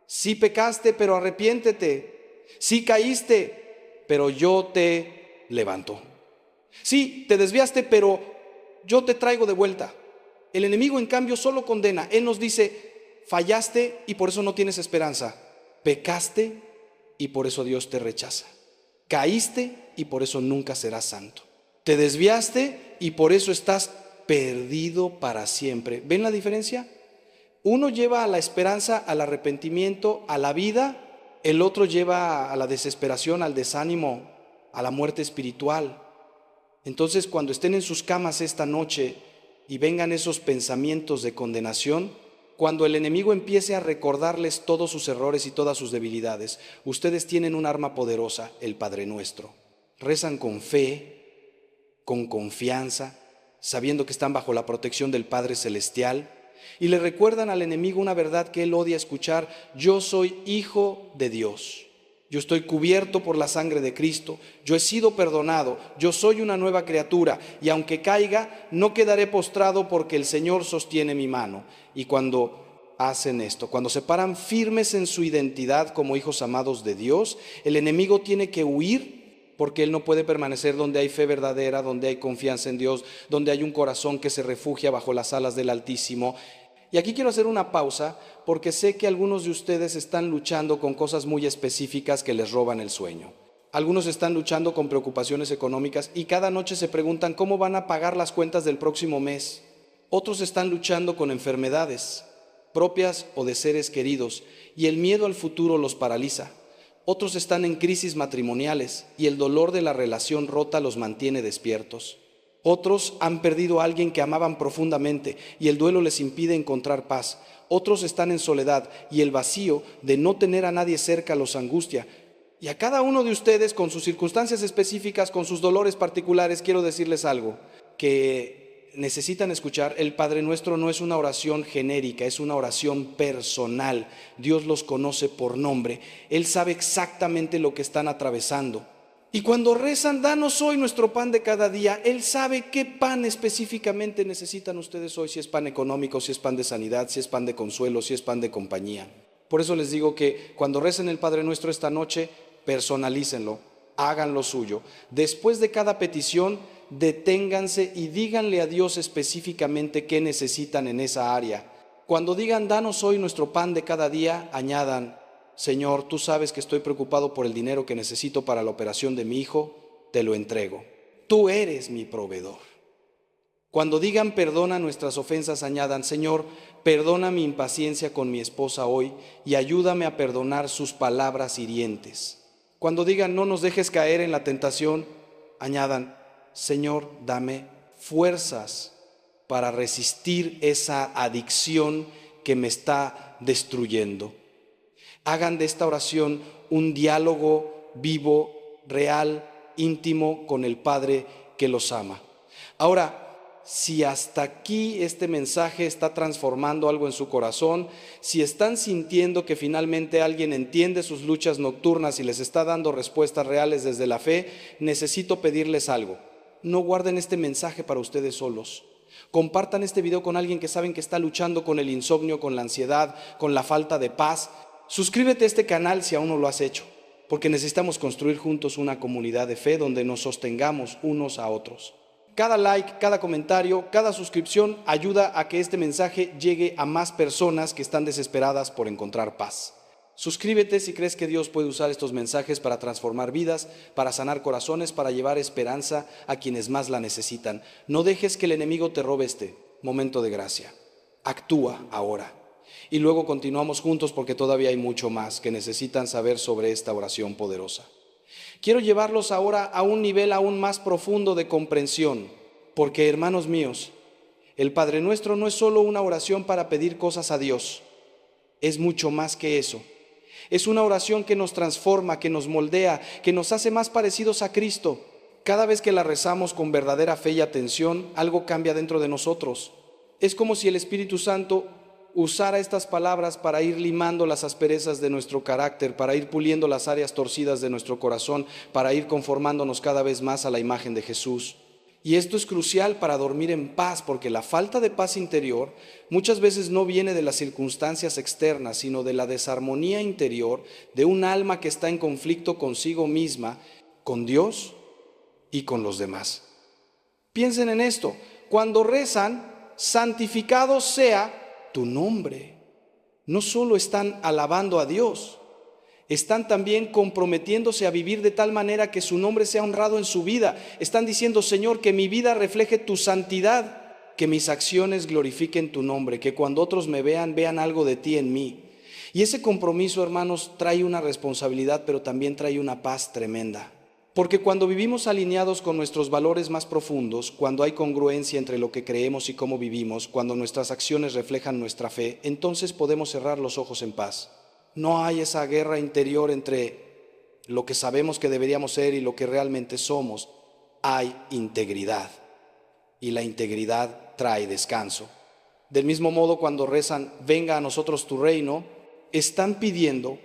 Sí pecaste, pero arrepiéntete. Sí caíste, pero yo te levanto. Sí, te desviaste, pero yo te traigo de vuelta. El enemigo, en cambio, solo condena. Él nos dice: fallaste y por eso no tienes esperanza. Pecaste y por eso Dios te rechaza. Caíste y por eso nunca serás santo. Te desviaste y por eso estás perdido para siempre. ¿Ven la diferencia? Uno lleva a la esperanza, al arrepentimiento, a la vida. El otro lleva a la desesperación, al desánimo, a la muerte espiritual. Entonces, cuando estén en sus camas esta noche y vengan esos pensamientos de condenación, cuando el enemigo empiece a recordarles todos sus errores y todas sus debilidades, ustedes tienen un arma poderosa, el Padre Nuestro. Rezan con fe, con confianza, sabiendo que están bajo la protección del Padre Celestial, y le recuerdan al enemigo una verdad que él odia escuchar: yo soy hijo de Dios. Yo estoy cubierto por la sangre de Cristo, yo he sido perdonado, yo soy una nueva criatura, y aunque caiga, no quedaré postrado porque el Señor sostiene mi mano. Y cuando hacen esto, cuando se paran firmes en su identidad como hijos amados de Dios, el enemigo tiene que huir, porque él no puede permanecer donde hay fe verdadera, donde hay confianza en Dios, donde hay un corazón que se refugia bajo las alas del Altísimo. Y aquí quiero hacer una pausa, porque sé que algunos de ustedes están luchando con cosas muy específicas que les roban el sueño. Algunos están luchando con preocupaciones económicas y cada noche se preguntan cómo van a pagar las cuentas del próximo mes. Otros están luchando con enfermedades propias o de seres queridos y el miedo al futuro los paraliza. Otros están en crisis matrimoniales y el dolor de la relación rota los mantiene despiertos. Otros han perdido a alguien que amaban profundamente y el duelo les impide encontrar paz. Otros están en soledad y el vacío de no tener a nadie cerca los angustia. Y a cada uno de ustedes, con sus circunstancias específicas, con sus dolores particulares, quiero decirles algo que necesitan escuchar. El Padre Nuestro no es una oración genérica, es una oración personal. Dios los conoce por nombre. Él sabe exactamente lo que están atravesando. Y cuando rezan, danos hoy nuestro pan de cada día, Él sabe qué pan específicamente necesitan ustedes hoy, si es pan económico, si es pan de sanidad, si es pan de consuelo, si es pan de compañía. Por eso les digo que cuando recen el Padre Nuestro esta noche, personalícenlo, háganlo suyo. Después de cada petición, deténganse y díganle a Dios específicamente qué necesitan en esa área. Cuando digan, danos hoy nuestro pan de cada día, añadan, Señor, tú sabes que estoy preocupado por el dinero que necesito para la operación de mi hijo, te lo entrego. Tú eres mi proveedor. Cuando digan, perdona nuestras ofensas, añadan, Señor, perdona mi impaciencia con mi esposa hoy y ayúdame a perdonar sus palabras hirientes. Cuando digan, no nos dejes caer en la tentación, añadan, Señor, dame fuerzas para resistir esa adicción que me está destruyendo. Hagan de esta oración un diálogo vivo, real, íntimo con el Padre que los ama. Ahora, si hasta aquí este mensaje está transformando algo en su corazón, si están sintiendo que finalmente alguien entiende sus luchas nocturnas y les está dando respuestas reales desde la fe, necesito pedirles algo. No guarden este mensaje para ustedes solos. Compartan este video con alguien que saben que está luchando con el insomnio, con la ansiedad, con la falta de paz. Suscríbete a este canal si aún no lo has hecho, porque necesitamos construir juntos una comunidad de fe donde nos sostengamos unos a otros. Cada like, cada comentario, cada suscripción ayuda a que este mensaje llegue a más personas que están desesperadas por encontrar paz. Suscríbete si crees que Dios puede usar estos mensajes para transformar vidas, para sanar corazones, para llevar esperanza a quienes más la necesitan. No dejes que el enemigo te robe este momento de gracia. Actúa ahora. Y luego continuamos juntos porque todavía hay mucho más que necesitan saber sobre esta oración poderosa. Quiero llevarlos ahora a un nivel aún más profundo de comprensión, porque, hermanos míos, el Padre Nuestro no es solo una oración para pedir cosas a Dios, es mucho más que eso. Es una oración que nos transforma, que nos moldea, que nos hace más parecidos a Cristo. Cada vez que la rezamos con verdadera fe y atención, algo cambia dentro de nosotros. Es como si el Espíritu Santo usara estas palabras para ir limando las asperezas de nuestro carácter, para ir puliendo las áreas torcidas de nuestro corazón, para ir conformándonos cada vez más a la imagen de Jesús. Y esto es crucial para dormir en paz, porque la falta de paz interior muchas veces no viene de las circunstancias externas, sino de la desarmonía interior de un alma que está en conflicto consigo misma, con Dios y con los demás. Piensen en esto, cuando rezan, santificado sea tu nombre. No solo están alabando a Dios, están también comprometiéndose a vivir de tal manera que su nombre sea honrado en su vida. Están diciendo, Señor, que mi vida refleje tu santidad, que mis acciones glorifiquen tu nombre, que cuando otros me vean, vean algo de ti en mí. Y ese compromiso, hermanos, trae una responsabilidad, pero también trae una paz tremenda. Porque cuando vivimos alineados con nuestros valores más profundos, cuando hay congruencia entre lo que creemos y cómo vivimos, cuando nuestras acciones reflejan nuestra fe, entonces podemos cerrar los ojos en paz. No hay esa guerra interior entre lo que sabemos que deberíamos ser y lo que realmente somos. Hay integridad, y la integridad trae descanso. Del mismo modo, cuando rezan, venga a nosotros tu reino, están pidiendo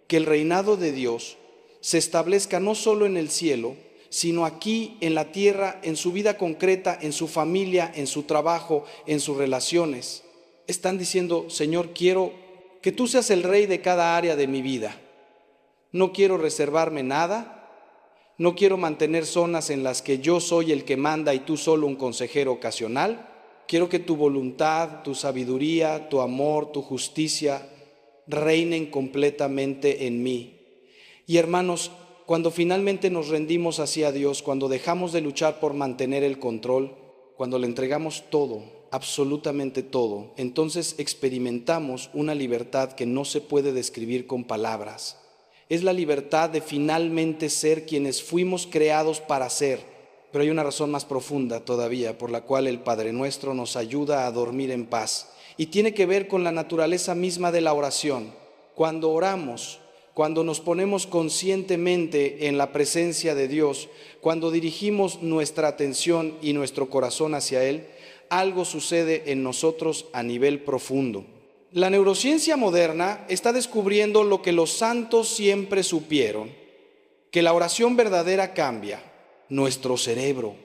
que el reinado de Dios se establezca no solo en el cielo, sino aquí en la tierra, en su vida concreta, en su familia, en su trabajo, en sus relaciones. Están diciendo, Señor, quiero que tú seas el rey de cada área de mi vida. No quiero reservarme nada, no quiero mantener zonas en las que yo soy el que manda y tú solo un consejero ocasional. Quiero que tu voluntad, tu sabiduría, tu amor, tu justicia reinen completamente en mí. Y hermanos, cuando finalmente nos rendimos hacia Dios, cuando dejamos de luchar por mantener el control, cuando le entregamos todo, absolutamente todo, entonces experimentamos una libertad que no se puede describir con palabras. Es la libertad de finalmente ser quienes fuimos creados para ser. Pero hay una razón más profunda todavía por la cual el Padre Nuestro nos ayuda a dormir en paz. Y tiene que ver con la naturaleza misma de la oración. Cuando oramos, cuando nos ponemos conscientemente en la presencia de Dios, cuando dirigimos nuestra atención y nuestro corazón hacia Él, algo sucede en nosotros a nivel profundo. La neurociencia moderna está descubriendo lo que los santos siempre supieron, que la oración verdadera cambia nuestro cerebro,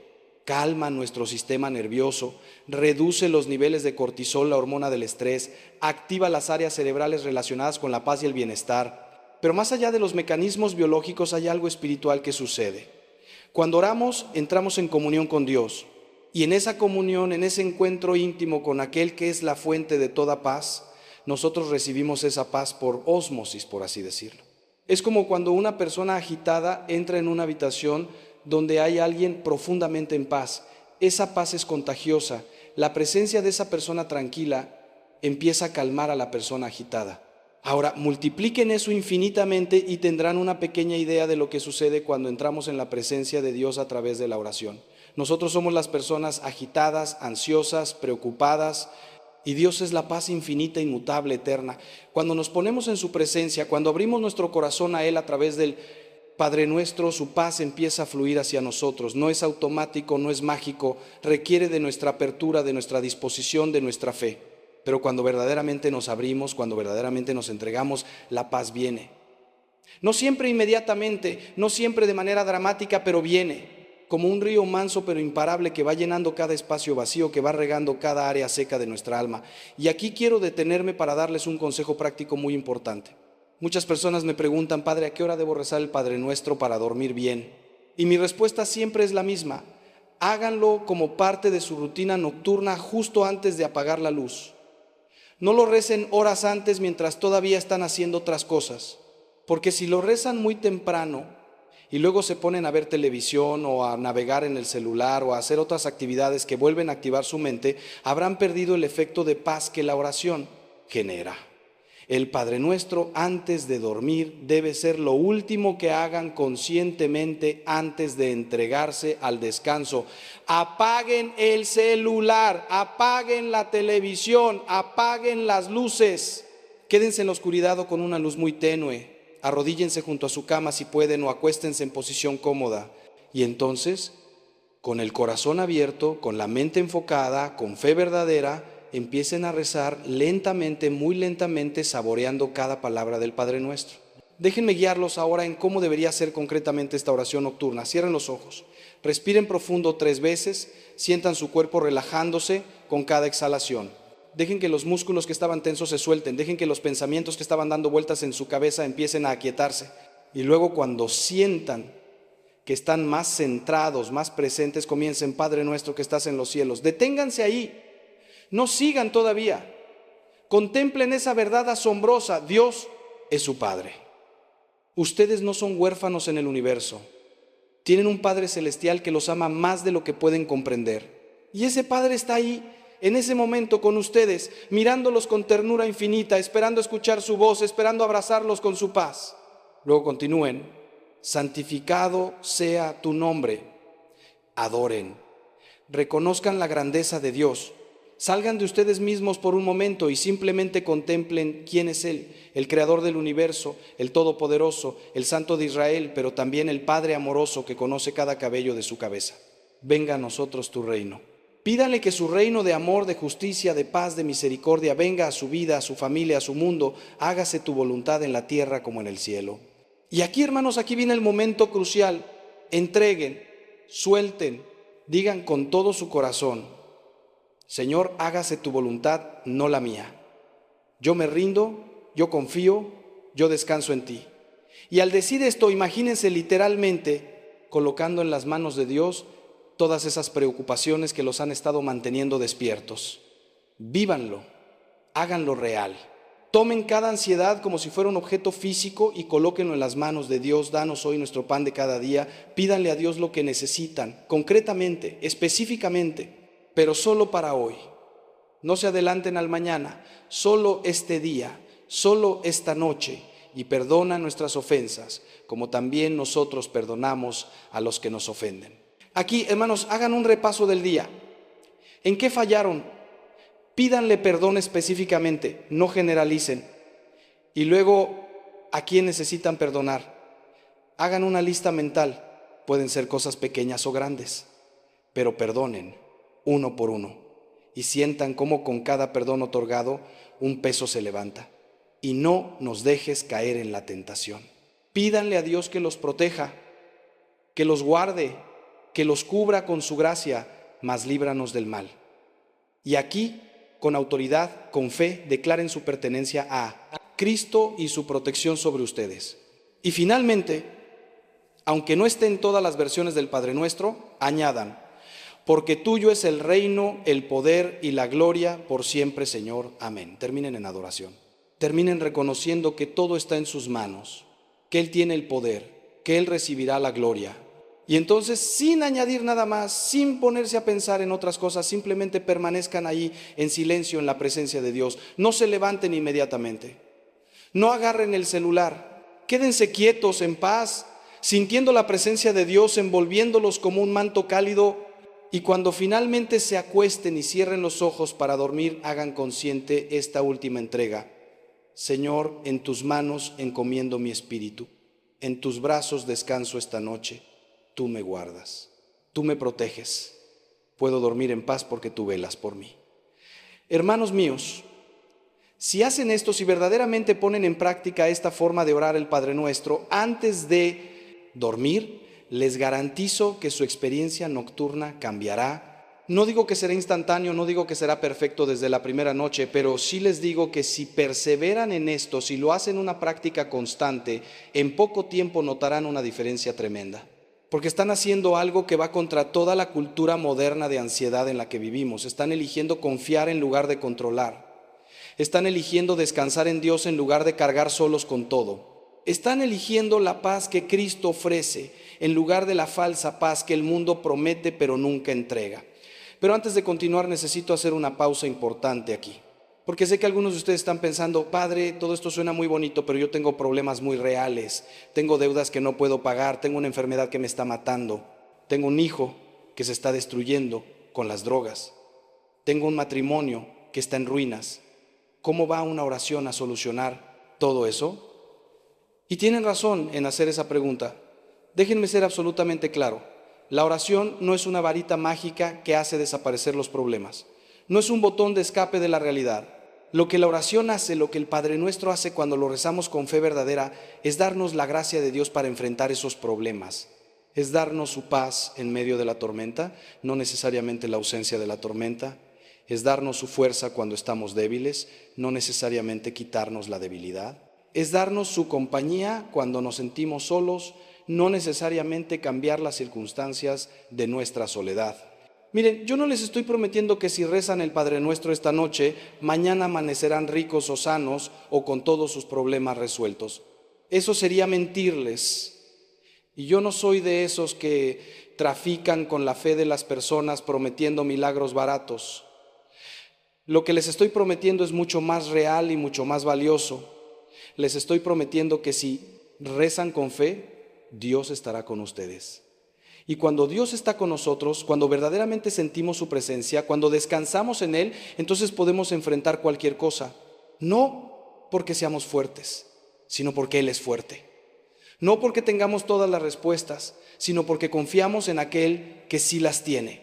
calma nuestro sistema nervioso, reduce los niveles de cortisol, la hormona del estrés, activa las áreas cerebrales relacionadas con la paz y el bienestar. Pero más allá de los mecanismos biológicos hay algo espiritual que sucede. Cuando oramos, entramos en comunión con Dios. Y en esa comunión, en ese encuentro íntimo con aquel que es la fuente de toda paz, nosotros recibimos esa paz por ósmosis, por así decirlo. Es como cuando una persona agitada entra en una habitación donde hay alguien profundamente en paz. Esa paz es contagiosa. La presencia de esa persona tranquila empieza a calmar a la persona agitada. Ahora, multipliquen eso infinitamente y tendrán una pequeña idea de lo que sucede cuando entramos en la presencia de Dios a través de la oración. Nosotros somos las personas agitadas, ansiosas, preocupadas, y Dios es la paz infinita, inmutable, eterna. Cuando nos ponemos en su presencia, cuando abrimos nuestro corazón a Él a través del Padre Nuestro, su paz empieza a fluir hacia nosotros. No es automático, no es mágico, requiere de nuestra apertura, de nuestra disposición, de nuestra fe. Pero cuando verdaderamente nos abrimos, cuando verdaderamente nos entregamos, la paz viene. No siempre inmediatamente, no siempre de manera dramática, pero viene. Como un río manso pero imparable que va llenando cada espacio vacío, que va regando cada área seca de nuestra alma. Y aquí quiero detenerme para darles un consejo práctico muy importante. Muchas personas me preguntan: Padre, ¿a qué hora debo rezar el Padre Nuestro para dormir bien? Y mi respuesta siempre es la misma: háganlo como parte de su rutina nocturna justo antes de apagar la luz. No lo recen horas antes mientras todavía están haciendo otras cosas, porque si lo rezan muy temprano y luego se ponen a ver televisión o a navegar en el celular o a hacer otras actividades que vuelven a activar su mente, habrán perdido el efecto de paz que la oración genera. El Padre Nuestro antes de dormir debe ser lo último que hagan conscientemente antes de entregarse al descanso. Apaguen el celular, apaguen la televisión, apaguen las luces. Quédense en la oscuridad o con una luz muy tenue. Arrodíllense junto a su cama si pueden o acuéstense en posición cómoda. Y entonces, con el corazón abierto, con la mente enfocada, con fe verdadera, empiecen a rezar lentamente, muy lentamente, saboreando cada palabra del Padre Nuestro. Déjenme guiarlos ahora en cómo debería ser concretamente esta oración nocturna. Cierren los ojos, respiren profundo 3 veces, sientan su cuerpo relajándose con cada exhalación. Dejen que los músculos que estaban tensos se suelten, dejen que los pensamientos que estaban dando vueltas en su cabeza empiecen a aquietarse. Y luego, cuando sientan que están más centrados, más presentes, comiencen: Padre Nuestro que estás en los cielos. Deténganse ahí, no sigan todavía. Contemplen esa verdad asombrosa: Dios es su Padre. Ustedes no son huérfanos en el universo. Tienen un Padre celestial que los ama más de lo que pueden comprender. Y ese Padre está ahí, en ese momento con ustedes, mirándolos con ternura infinita, esperando escuchar su voz, esperando abrazarlos con su paz. Luego continúen: santificado sea tu nombre. Adoren, reconozcan la grandeza de Dios. Salgan de ustedes mismos por un momento y simplemente contemplen quién es Él, el creador del universo, el todopoderoso, el santo de Israel, pero también el Padre amoroso que conoce cada cabello de su cabeza. Venga a nosotros tu reino. Pídanle que su reino de amor, de justicia, de paz, de misericordia venga a su vida, a su familia, a su mundo. Hágase tu voluntad en la tierra como en el cielo. Y aquí, hermanos, aquí viene el momento crucial. Entreguen, suelten, digan con todo su corazón: Señor, hágase tu voluntad, no la mía. Yo me rindo, yo confío, yo descanso en ti. Y al decir esto, imagínense literalmente colocando en las manos de Dios todas esas preocupaciones que los han estado manteniendo despiertos. Vívanlo, háganlo real. Tomen cada ansiedad como si fuera un objeto físico y colóquenlo en las manos de Dios. Danos hoy nuestro pan de cada día. Pídanle a Dios lo que necesitan, concretamente, específicamente, pero solo para hoy. No se adelanten al mañana, solo este día, solo esta noche, y perdona nuestras ofensas, como también nosotros perdonamos a los que nos ofenden. Aquí, hermanos, hagan un repaso del día. ¿En qué fallaron? Pídanle perdón específicamente, no generalicen. Y luego, ¿a quién necesitan perdonar? Hagan una lista mental. Pueden ser cosas pequeñas o grandes, pero perdonen uno por uno y sientan cómo con cada perdón otorgado un peso se levanta. Y no nos dejes caer en la tentación. Pídanle a Dios que los proteja, que los guarde, que los cubra con su gracia, mas líbranos del mal. Y aquí, con autoridad, con fe, declaren su pertenencia a Cristo y su protección sobre ustedes. Y finalmente, aunque no estén todas las versiones del Padre Nuestro, añadan: porque tuyo es el reino, el poder y la gloria por siempre, Señor. Amén. Terminen en adoración. Terminen reconociendo que todo está en sus manos, que Él tiene el poder, que Él recibirá la gloria. Y entonces, sin añadir nada más, sin ponerse a pensar en otras cosas, simplemente permanezcan ahí en silencio en la presencia de Dios. No se levanten inmediatamente. No agarren el celular. Quédense quietos, en paz, sintiendo la presencia de Dios, envolviéndolos como un manto cálido. Y cuando finalmente se acuesten y cierren los ojos para dormir, hagan consciente esta última entrega. Señor, en tus manos encomiendo mi espíritu. En tus brazos descanso esta noche. Tú me guardas, tú me proteges. Puedo dormir en paz porque tú velas por mí. Hermanos míos, si hacen esto, si verdaderamente ponen en práctica esta forma de orar el Padre Nuestro antes de dormir, les garantizo que su experiencia nocturna cambiará. No digo que será instantáneo, no digo que será perfecto desde la primera noche, pero sí les digo que si perseveran en esto, si lo hacen una práctica constante, en poco tiempo notarán una diferencia tremenda. Porque están haciendo algo que va contra toda la cultura moderna de ansiedad en la que vivimos. Están eligiendo confiar en lugar de controlar. Están eligiendo descansar en Dios en lugar de cargar solos con todo. Están eligiendo la paz que Cristo ofrece en lugar de la falsa paz que el mundo promete pero nunca entrega. Pero antes de continuar necesito hacer una pausa importante aquí. Porque sé que algunos de ustedes están pensando, Padre, todo esto suena muy bonito, pero yo tengo problemas muy reales. Tengo deudas que no puedo pagar, tengo una enfermedad que me está matando. Tengo un hijo que se está destruyendo con las drogas. Tengo un matrimonio que está en ruinas. ¿Cómo va una oración a solucionar todo eso? Y tienen razón en hacer esa pregunta. Déjenme ser absolutamente claro. La oración no es una varita mágica que hace desaparecer los problemas. No es un botón de escape de la realidad. Lo que la oración hace, lo que el Padre Nuestro hace cuando lo rezamos con fe verdadera, es darnos la gracia de Dios para enfrentar esos problemas. Es darnos su paz en medio de la tormenta, no necesariamente la ausencia de la tormenta. Es darnos su fuerza cuando estamos débiles, no necesariamente quitarnos la debilidad. Es darnos su compañía cuando nos sentimos solos, no necesariamente cambiar las circunstancias de nuestra soledad. Miren, yo no les estoy prometiendo que si rezan el Padre Nuestro esta noche, mañana amanecerán ricos o sanos o con todos sus problemas resueltos. Eso sería mentirles. Y yo no soy de esos que trafican con la fe de las personas prometiendo milagros baratos. Lo que les estoy prometiendo es mucho más real y mucho más valioso. Les estoy prometiendo que si rezan con fe, Dios estará con ustedes. Y cuando Dios está con nosotros, cuando verdaderamente sentimos su presencia, cuando descansamos en Él, entonces podemos enfrentar cualquier cosa. No porque seamos fuertes, sino porque Él es fuerte. No porque tengamos todas las respuestas, sino porque confiamos en aquel que sí las tiene.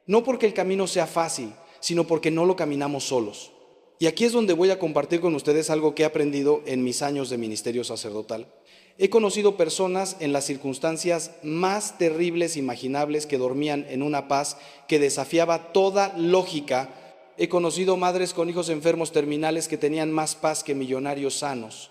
No porque el camino sea fácil, sino porque no lo caminamos solos. Y aquí es donde voy a compartir con ustedes algo que he aprendido en mis años de ministerio sacerdotal. He conocido personas en las circunstancias más terribles imaginables que dormían en una paz que desafiaba toda lógica. He conocido madres con hijos enfermos terminales que tenían más paz que millonarios sanos.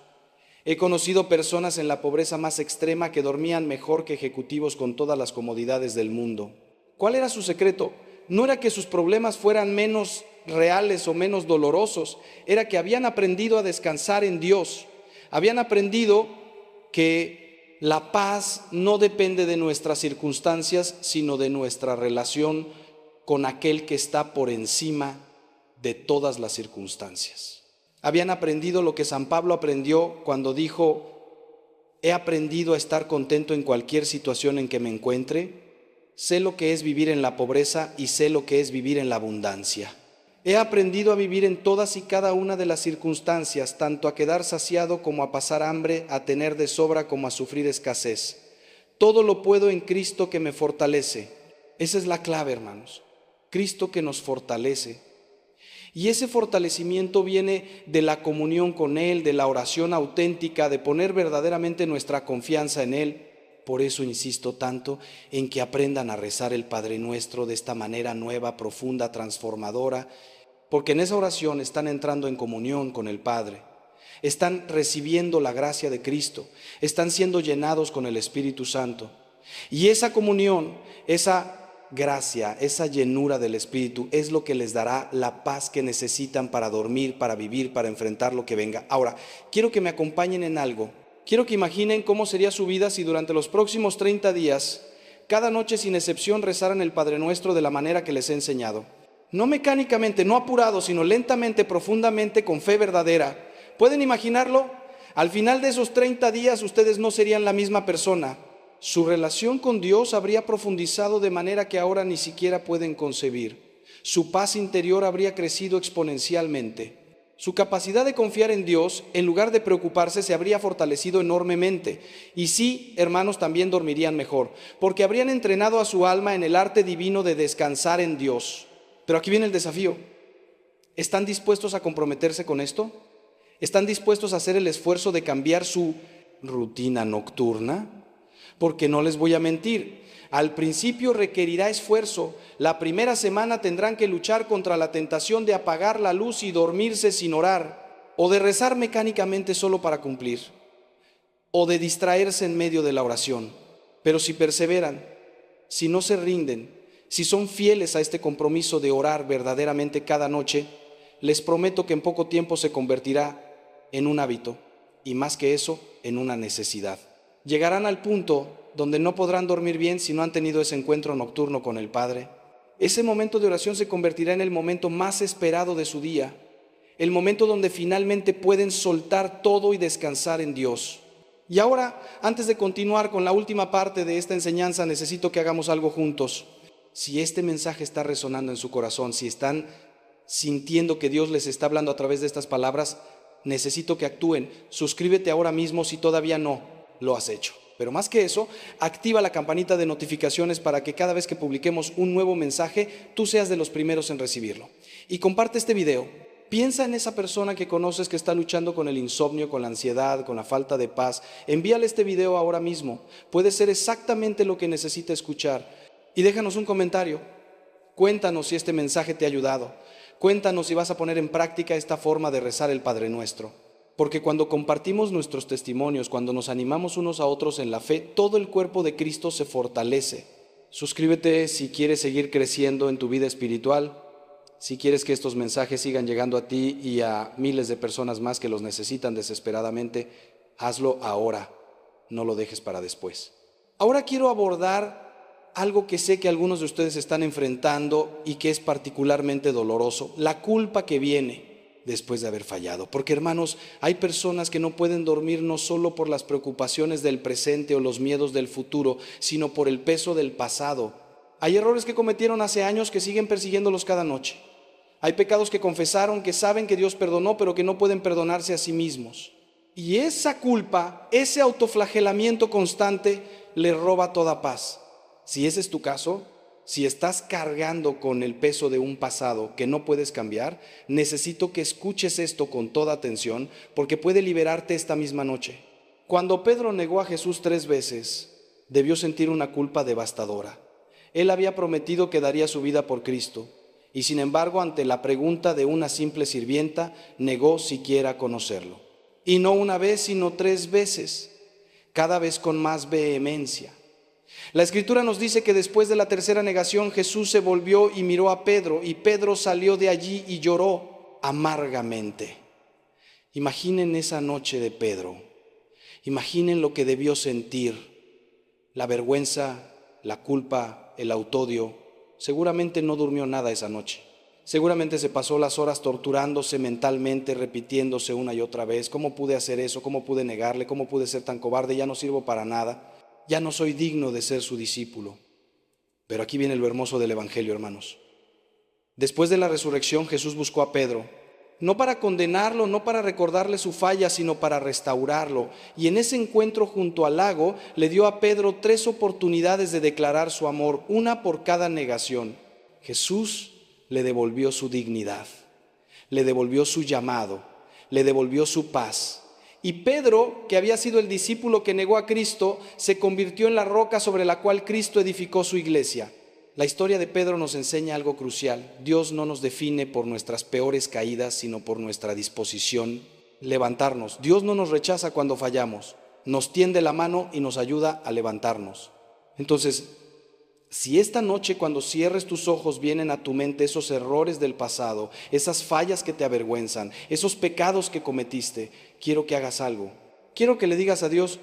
He conocido personas en la pobreza más extrema que dormían mejor que ejecutivos con todas las comodidades del mundo. ¿Cuál era su secreto? No era que sus problemas fueran menos reales o menos dolorosos, era que habían aprendido a descansar en Dios. Habían aprendido que la paz no depende de nuestras circunstancias, sino de nuestra relación con aquel que está por encima de todas las circunstancias. Habían aprendido lo que San Pablo aprendió cuando dijo: he aprendido a estar contento en cualquier situación en que me encuentre. Sé lo que es vivir en la pobreza y sé lo que es vivir en la abundancia. He aprendido a vivir en todas y cada una de las circunstancias, tanto a quedar saciado como a pasar hambre, a tener de sobra como a sufrir escasez. Todo lo puedo en Cristo que me fortalece. Esa es la clave, hermanos. Cristo que nos fortalece. Y ese fortalecimiento viene de la comunión con Él, de la oración auténtica, de poner verdaderamente nuestra confianza en Él. Por eso insisto tanto en que aprendan a rezar el Padre Nuestro de esta manera nueva, profunda, transformadora, porque en esa oración están entrando en comunión con el Padre, están recibiendo la gracia de Cristo, están siendo llenados con el Espíritu Santo. Y esa comunión, esa gracia, esa llenura del Espíritu es lo que les dará la paz que necesitan para dormir, para vivir, para enfrentar lo que venga. Ahora, quiero que me acompañen en algo. Quiero que imaginen cómo sería su vida si durante los próximos 30 días, cada noche sin excepción, rezaran el Padre Nuestro de la manera que les he enseñado. No mecánicamente, no apurado, sino lentamente, profundamente, con fe verdadera. ¿Pueden imaginarlo? Al final de esos 30 días ustedes no serían la misma persona. Su relación con Dios habría profundizado de manera que ahora ni siquiera pueden concebir. Su paz interior habría crecido exponencialmente. Su capacidad de confiar en Dios, en lugar de preocuparse, se habría fortalecido enormemente. Y sí, hermanos, también dormirían mejor, porque habrían entrenado a su alma en el arte divino de descansar en Dios. Pero aquí viene el desafío. ¿Están dispuestos a comprometerse con esto? ¿Están dispuestos a hacer el esfuerzo de cambiar su rutina nocturna? Porque no les voy a mentir, al principio requerirá esfuerzo. La primera semana tendrán que luchar contra la tentación de apagar la luz y dormirse sin orar, o de rezar mecánicamente solo para cumplir, o de distraerse en medio de la oración. Pero si perseveran, si no se rinden, si son fieles a este compromiso de orar verdaderamente cada noche, les prometo que en poco tiempo se convertirá en un hábito, y más que eso, en una necesidad. Llegarán al punto donde no podrán dormir bien si no han tenido ese encuentro nocturno con el Padre. Ese momento de oración se convertirá en el momento más esperado de su día, el momento donde finalmente pueden soltar todo y descansar en Dios. Y ahora, antes de continuar con la última parte de esta enseñanza, necesito que hagamos algo juntos. Si este mensaje está resonando en su corazón, si están sintiendo que Dios les está hablando a través de estas palabras, necesito que actúen. Suscríbete ahora mismo si todavía no lo has hecho. Pero más que eso, activa la campanita de notificaciones para que cada vez que publiquemos un nuevo mensaje, tú seas de los primeros en recibirlo. Y comparte este video. Piensa en esa persona que conoces que está luchando con el insomnio, con la ansiedad, con la falta de paz. Envíale este video ahora mismo. Puede ser exactamente lo que necesita escuchar. Y déjanos un comentario. Cuéntanos si este mensaje te ha ayudado. Cuéntanos si vas a poner en práctica esta forma de rezar el Padre Nuestro. Porque cuando compartimos nuestros testimonios, cuando nos animamos unos a otros en la fe, todo el cuerpo de Cristo se fortalece. Suscríbete si quieres seguir creciendo en tu vida espiritual, si quieres que estos mensajes sigan llegando a ti y a miles de personas más que los necesitan desesperadamente, hazlo ahora, no lo dejes para después. Ahora quiero abordar algo que sé que algunos de ustedes están enfrentando y que es particularmente doloroso, la culpa que viene después de haber fallado. Porque, hermanos, hay personas que no pueden dormir no solo por las preocupaciones del presente o los miedos del futuro, sino por el peso del pasado. Hay errores que cometieron hace años que siguen persiguiéndolos cada noche. Hay pecados que confesaron, que saben que Dios perdonó, pero que no pueden perdonarse a sí mismos. Y esa culpa, ese autoflagelamiento constante, les roba toda paz. Si ese es tu caso, si estás cargando con el peso de un pasado que no puedes cambiar, necesito que escuches esto con toda atención, porque puede liberarte esta misma noche. Cuando Pedro negó a Jesús 3 veces, debió sentir una culpa devastadora. Él había prometido que daría su vida por Cristo, y sin embargo, ante la pregunta de una simple sirvienta, negó siquiera conocerlo. Y no una vez, sino 3 veces, cada vez con más vehemencia. La Escritura nos dice que después de la tercera negación, Jesús se volvió y miró a Pedro, y Pedro salió de allí y lloró amargamente. Imaginen esa noche de Pedro. Imaginen lo que debió sentir, la vergüenza, la culpa, el autodio. Seguramente no durmió nada esa noche. Seguramente se pasó las horas torturándose mentalmente, repitiéndose una y otra vez. ¿Cómo pude hacer eso? ¿Cómo pude negarle? ¿Cómo pude ser tan cobarde? Ya no sirvo para nada. Ya no soy digno de ser su discípulo. Pero aquí viene lo hermoso del Evangelio, hermanos. Después de la resurrección, Jesús buscó a Pedro, no para condenarlo, no para recordarle su falla, sino para restaurarlo. Y en ese encuentro junto al lago, le dio a Pedro 3 oportunidades de declarar su amor, una por cada negación. Jesús le devolvió su dignidad, le devolvió su llamado, le devolvió su paz. Y Pedro, que había sido el discípulo que negó a Cristo, se convirtió en la roca sobre la cual Cristo edificó su iglesia. La historia de Pedro nos enseña algo crucial. Dios no nos define por nuestras peores caídas, sino por nuestra disposición levantarnos. Dios no nos rechaza cuando fallamos, nos tiende la mano y nos ayuda a levantarnos. Entonces, Si esta noche cuando cierres tus ojos vienen a tu mente esos errores del pasado, esas fallas que te avergüenzan, esos pecados que cometiste, quiero que hagas algo. Quiero que le digas a Dios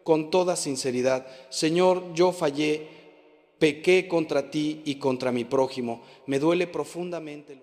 con toda sinceridad: Señor, yo fallé, pequé contra ti y contra mi prójimo, me duele profundamente.